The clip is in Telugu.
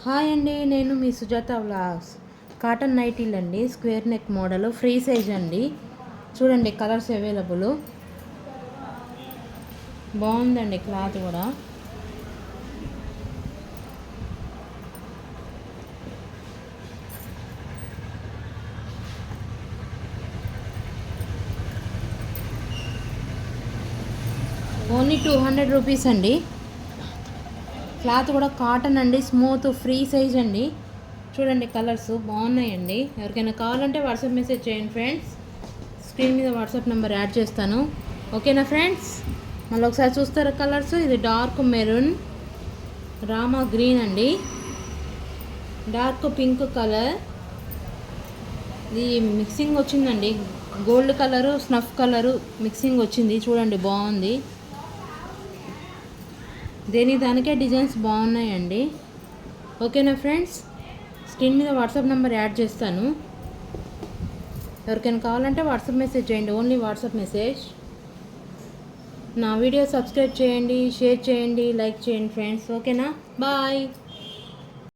హాయ్ అండి, నేను మీ సుజాత వ్లాగ్స్. కాటన్ నైటీలు అండి, square neck model, free size అండి. చూడండి కలర్స్ అవైలబుల్. బాగుందండి క్లాత్ కూడా. ఓన్లీ 200 రూపీస్ అండి. క్లాత్ కూడా కాటన్ అండి, స్మూత్ ఫ్రీ సైజ్ అండి. చూడండి కలర్స్ బాగున్నాయండి. ఎవరికైనా కావాలంటే వాట్సాప్ మెసేజ్ చేయండి ఫ్రెండ్స్. స్క్రీన్ మీద వాట్సాప్ నెంబర్ యాడ్ చేస్తాను. ఓకేనా ఫ్రెండ్స్? మళ్ళీ ఒకసారి చూస్తారా కలర్స్? ఇది డార్క్ మెరూన్, రామా గ్రీన్ అండి, డార్క్ పింక్ కలర్, ఇది మిక్సింగ్ వచ్చిందండి. Gold colour, snuff colour mixing వచ్చింది. చూడండి బాగుంది. దానికే డిజైన్స్ బాగున్నాయండి. ఓకేనా ఫ్రెండ్స్? స్క్రీన్ మీద వాట్సాప్ నెంబర్ యాడ్ చేస్తాను. ఎవరికైనా కావాలంటే వాట్సాప్ మెసేజ్ చేయండి. Only WhatsApp message. నా వీడియో సబ్స్క్రైబ్ చేయండి, షేర్ చేయండి, లైక్ చేయండి ఫ్రెండ్స్. ఓకేనా? బాయ్.